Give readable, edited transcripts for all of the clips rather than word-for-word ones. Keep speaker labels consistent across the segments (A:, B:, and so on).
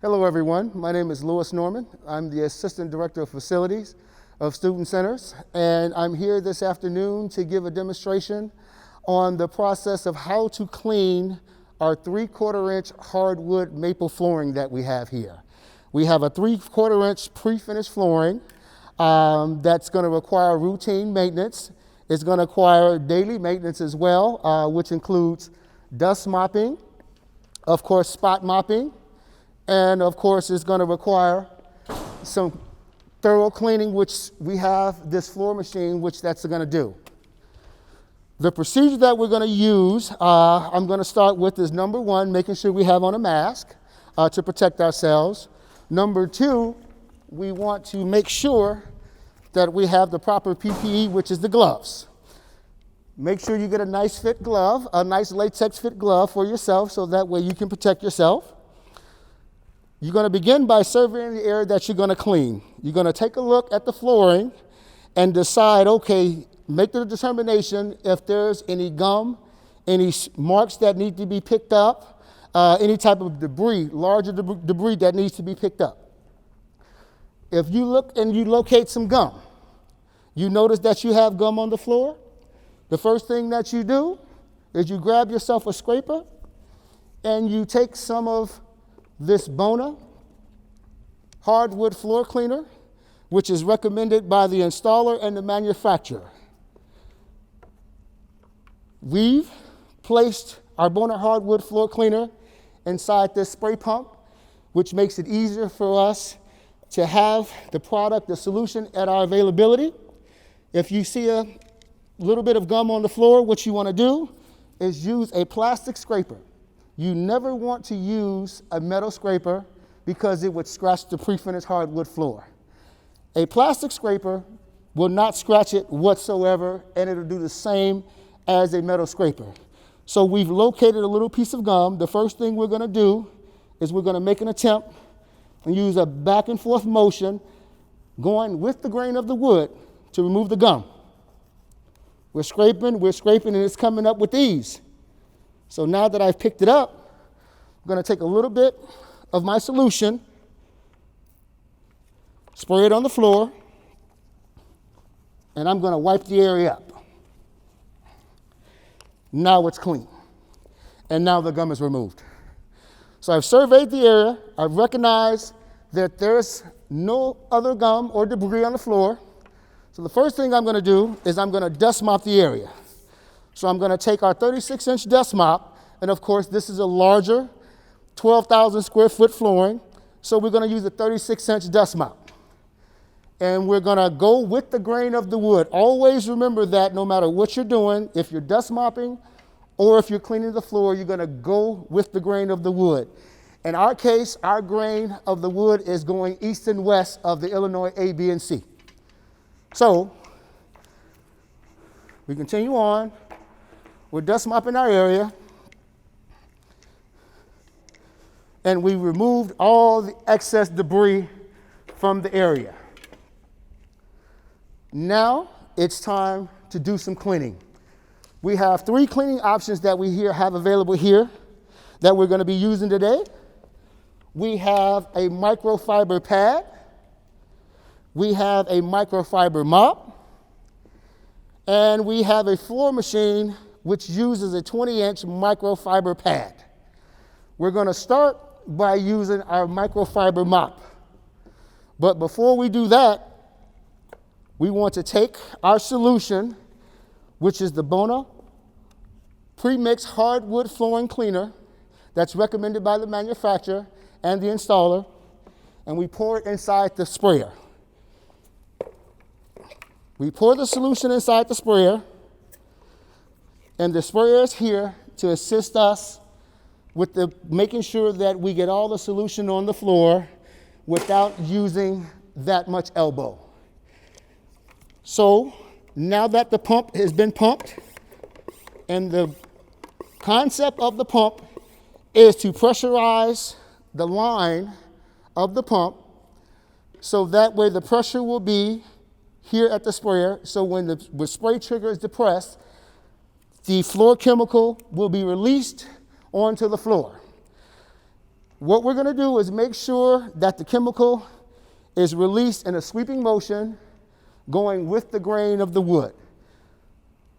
A: Hello everyone, my name is Louis Norman. I'm the Assistant Director of Facilities of Student Centers, and I'm here this afternoon to give a demonstration on the process of how to clean our 3/4 inch hardwood maple flooring that we have here. We have a 3/4 inch pre-finished flooring that's going to require routine maintenance. It's going to require daily maintenance as well, which includes dust mopping, of course spot mopping, and of course it's going to require some thorough cleaning, which we have this floor machine which that's going to do. The procedure that we're going to use, I'm going to start with is number one, making sure we have on a mask to protect ourselves. Number two, we want to make sure that we have the proper PPE, which is the gloves. Make sure you get a nice fit glove, a nice latex fit glove for yourself, so that way you can protect yourself. You're going to begin by surveying the area that you're going to clean. You're going to take a look at the flooring and decide, okay, make the determination if there's any gum, any marks that need to be picked up, any type of debris, larger debris that needs to be picked up. If you look and you locate some gum, you notice that you have gum on the floor, the first thing that you do is you grab yourself a scraper and you take some of this Bona Hardwood Floor Cleaner, which is recommended by the installer and the manufacturer. We've placed our Bona Hardwood Floor Cleaner inside this spray pump, which makes it easier for us to have the product, the solution at our availability. If you see a little bit of gum on the floor, what you want to do is use a plastic scraper. You never want to use a metal scraper because it would scratch the pre-finished hardwood floor. A plastic scraper will not scratch it whatsoever, and it'll do the same as a metal scraper. So we've located a little piece of gum. The first thing we're going to do is we're going to make an attempt and use a back and forth motion going with the grain of the wood to remove the gum. We're scraping, and it's coming up with ease. So now that I've picked it up, I'm going to take a little bit of my solution, spray it on the floor, and I'm going to wipe the area up. Now it's clean. And now the gum is removed. So I've surveyed the area. I've recognized that there's no other gum or debris on the floor. So the first thing I'm going to do is I'm going to dust mop the area. So I'm going to take our 36-inch dust mop, and of course this is a larger 12,000 square foot flooring, so we're going to use a 36-inch dust mop. And we're going to go with the grain of the wood. Always remember that no matter what you're doing, if you're dust mopping or if you're cleaning the floor, you're going to go with the grain of the wood. In our case, our grain of the wood is going east and west of the Illinois A, B, and C. So we continue on. We're dust mopping our area, and we removed all the excess debris from the area. Now it's time to do some cleaning. We have 3 cleaning options that we have available here that we're going to be using today. We have a microfiber pad, we have a microfiber mop, and we have a floor machine which uses a 20-inch microfiber pad. We're going to start by using our microfiber mop. But before we do that, we want to take our solution, which is the Bona Pre-Mix Hardwood Flooring Cleaner that's recommended by the manufacturer and the installer, and we pour it inside the sprayer. We pour the solution inside the sprayer, and the sprayer is here to assist us with making sure that we get all the solution on the floor without using that much elbow. So now that the pump has been pumped, and the concept of the pump is to pressurize the line of the pump so that way the pressure will be here at the sprayer, so when the spray trigger is depressed, the floor chemical will be released onto the floor. What we're going to do is make sure that the chemical is released in a sweeping motion going with the grain of the wood.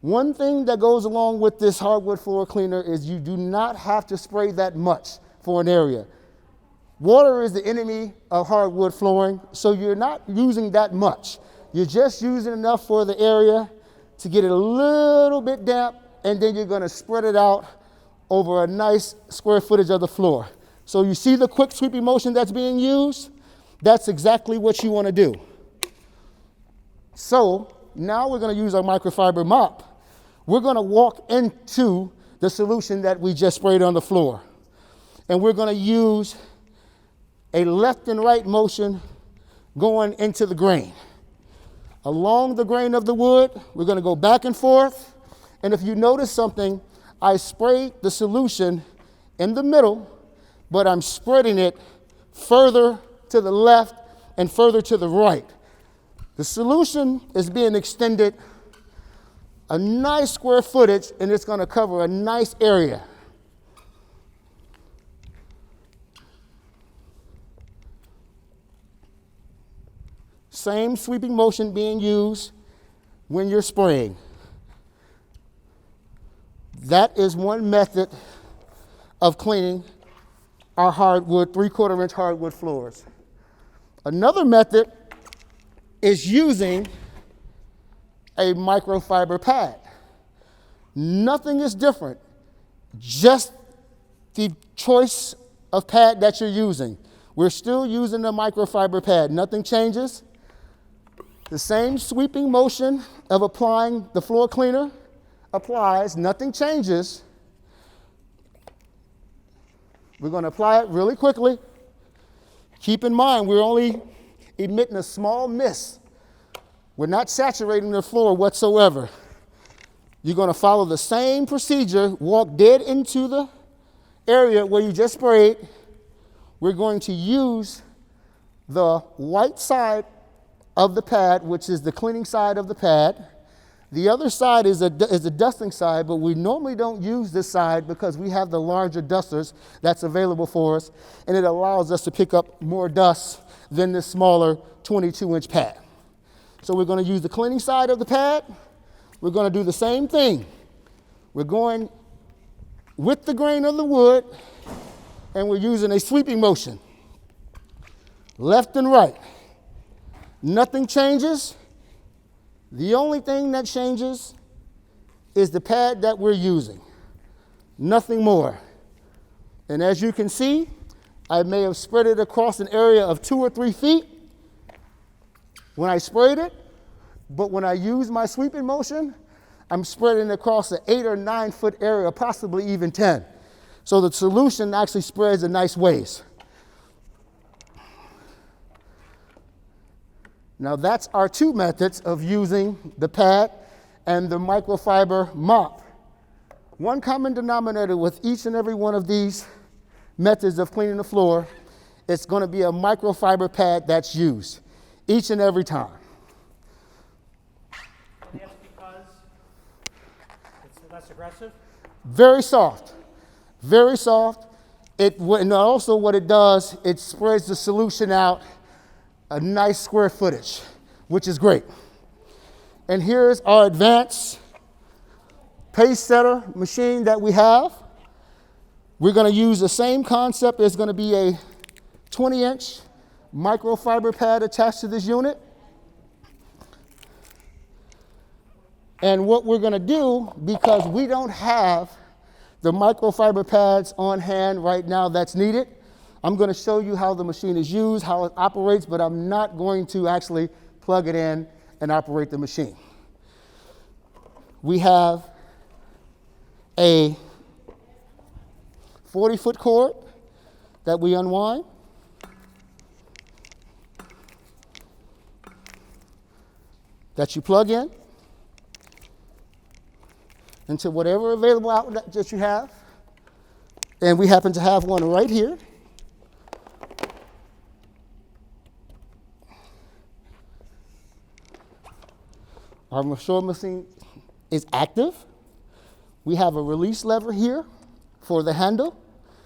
A: One thing that goes along with this hardwood floor cleaner is you do not have to spray that much for an area. Water is the enemy of hardwood flooring, so you're not using that much. You're just using enough for the area to get it a little bit damp, and then you're going to spread it out over a nice square footage of the floor. So you see the quick sweeping motion that's being used? That's exactly what you want to do. So now we're going to use our microfiber mop. We're going to walk into the solution that we just sprayed on the floor. And we're going to use a left and right motion going into the grain. Along the grain of the wood, we're going to go back and forth. And if you notice something, I sprayed the solution in the middle, but I'm spreading it further to the left and further to the right. The solution is being extended a nice square footage, and it's going to cover a nice area. Same sweeping motion being used when you're spraying. That is one method of cleaning our hardwood, 3/4 inch hardwood floors. Another method is using a microfiber pad. Nothing is different, just the choice of pad that you're using. We're still using the microfiber pad. Nothing changes. The same sweeping motion of applying the floor cleaner applies. Nothing changes. We're going to apply it really quickly. Keep in mind, we're only emitting a small mist. We're not saturating the floor whatsoever. You're going to follow the same procedure, walk dead into the area where you just sprayed. We're going to use the white side of the pad, which is the cleaning side of the pad. The other side is a dusting side, but we normally don't use this side because we have the larger dusters that's available for us, and it allows us to pick up more dust than this smaller 22-inch pad. So we're going to use the cleaning side of the pad. We're going to do the same thing. We're going with the grain of the wood, and we're using a sweeping motion, left and right. Nothing changes. The only thing that changes is the pad that we're using. Nothing more. And as you can see, I may have spread it across an area of 2 or 3 feet when I sprayed it, but when I use my sweeping motion, I'm spreading it across an 8 or 9 foot area, possibly even 10. So the solution actually spreads a nice ways. Now that's our 2 methods of using the pad and the microfiber mop. One common denominator with each and every one of these methods of cleaning the floor, it's going to be a microfiber pad that's used each and every time.
B: And that's because it's less aggressive?
A: Very soft, very soft. And also what it does, it spreads the solution out a nice square footage, which is great. And here's our advanced Pacesetter machine that we have. We're going to use the same concept. There's going to be a 20-inch microfiber pad attached to this unit. And what we're going to do, because we don't have the microfiber pads on hand right now that's needed, I'm going to show you how the machine is used, how it operates, but I'm not going to actually plug it in and operate the machine. We have a 40-foot cord that we unwind. That you plug in into whatever available outlet that you have. And we happen to have one right here. Our sewing machine is active. We have a release lever here for the handle,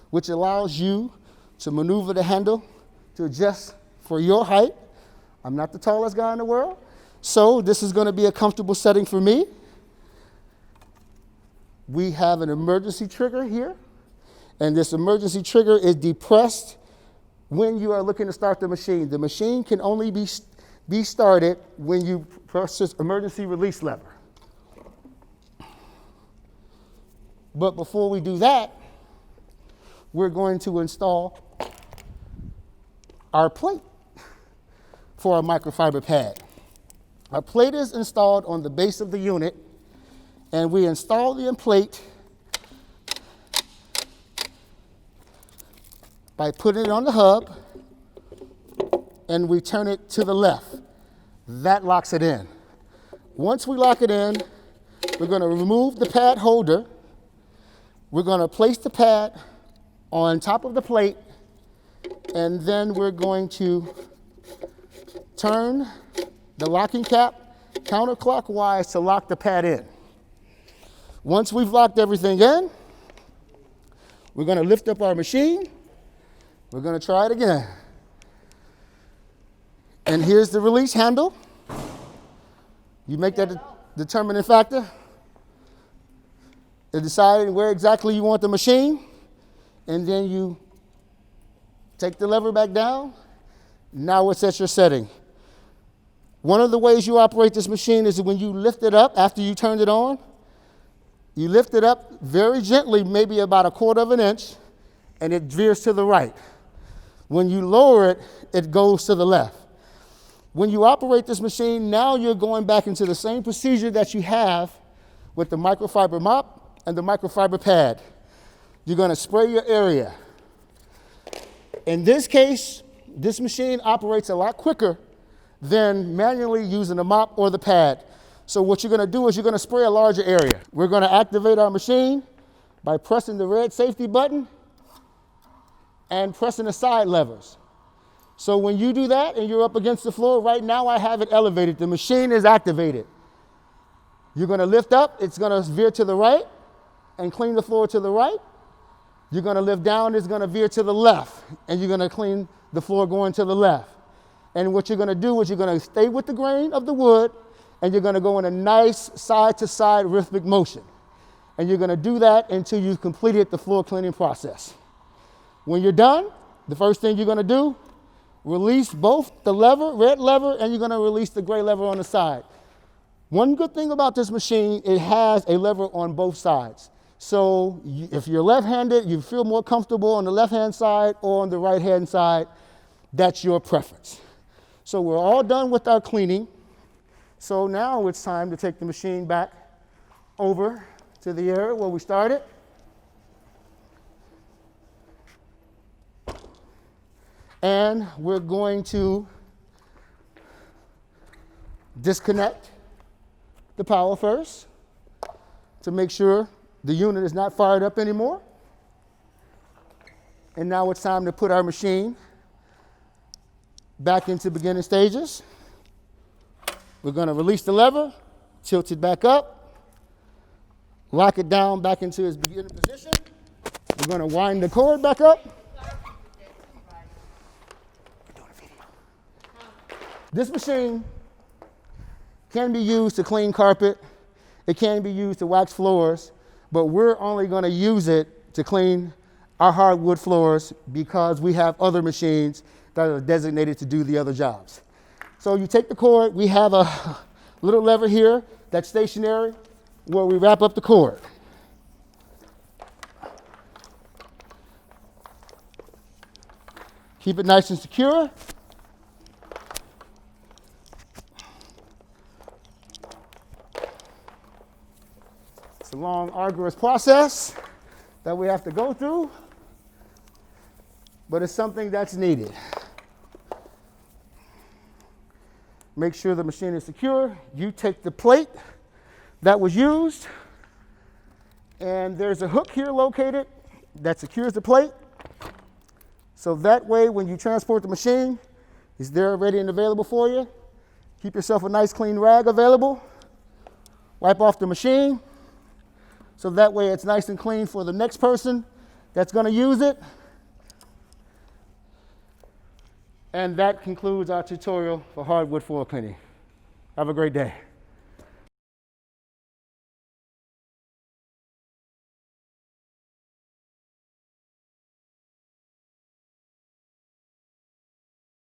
A: which allows you to maneuver the handle to adjust for your height. I'm not the tallest guy in the world, so this is going to be a comfortable setting for me. We have an emergency trigger here, and this emergency trigger is depressed when you are looking to start the machine. The machine can only be started when you press this emergency release lever. But before we do that, we're going to install our plate for our microfiber pad. Our plate is installed on the base of the unit, and we install the plate by putting it on the hub, and we turn it to the left. That locks it in. Once we lock it in, we're going to remove the pad holder. We're going to place the pad on top of the plate, and then we're going to turn the locking cap counterclockwise to lock the pad in. Once we've locked everything in, we're going to lift up our machine. We're going to try it again. And here's the release handle. You make that determining factor in deciding where exactly you want the machine, and then you take the lever back down. Now it's at your setting. One of the ways you operate this machine is when you lift it up after you turned it on. You lift it up very gently, maybe about 1/4 of an inch, and it veers to the right. When you lower it, it goes to the left. When you operate this machine, now you're going back into the same procedure that you have with the microfiber mop and the microfiber pad. You're going to spray your area. In this case, this machine operates a lot quicker than manually using the mop or the pad. So what you're going to do is you're going to spray a larger area. We're going to activate our machine by pressing the red safety button and pressing the side levers. So when you do that and you're up against the floor, right now I have it elevated. The machine is activated. You're going to lift up. It's going to veer to the right and clean the floor to the right. You're going to lift down. It's going to veer to the left, and you're going to clean the floor going to the left. And what you're going to do is you're going to stay with the grain of the wood, and you're going to go in a nice side-to-side rhythmic motion. And you're going to do that until you've completed the floor cleaning process. When you're done, the first thing you're going to do, release both the lever, red lever, and you're going to release the gray lever on the side. One good thing about this machine, it has a lever on both sides. So if you're left-handed, you feel more comfortable on the left-hand side or on the right-hand side. That's your preference. So we're all done with our cleaning. So now it's time to take the machine back over to the area where we started. And we're going to disconnect the power first to make sure the unit is not fired up anymore. And now it's time to put our machine back into beginning stages. We're going to release the lever, tilt it back up, lock it down back into its beginning position. We're going to wind the cord back up. This machine can be used to clean carpet. It can be used to wax floors, but we're only going to use it to clean our hardwood floors because we have other machines that are designated to do the other jobs. So you take the cord. We have a little lever here that's stationary where we wrap up the cord. Keep it nice and secure. It's a long, arduous process that we have to go through, but it's something that's needed. Make sure the machine is secure. You take the plate that was used, and there's a hook here located that secures the plate. So that way, when you transport the machine, it's there ready and available for you. Keep yourself a nice clean rag available. Wipe off the machine, so that way it's nice and clean for the next person that's going to use it. And that concludes our tutorial for hardwood floor cleaning. Have a great day.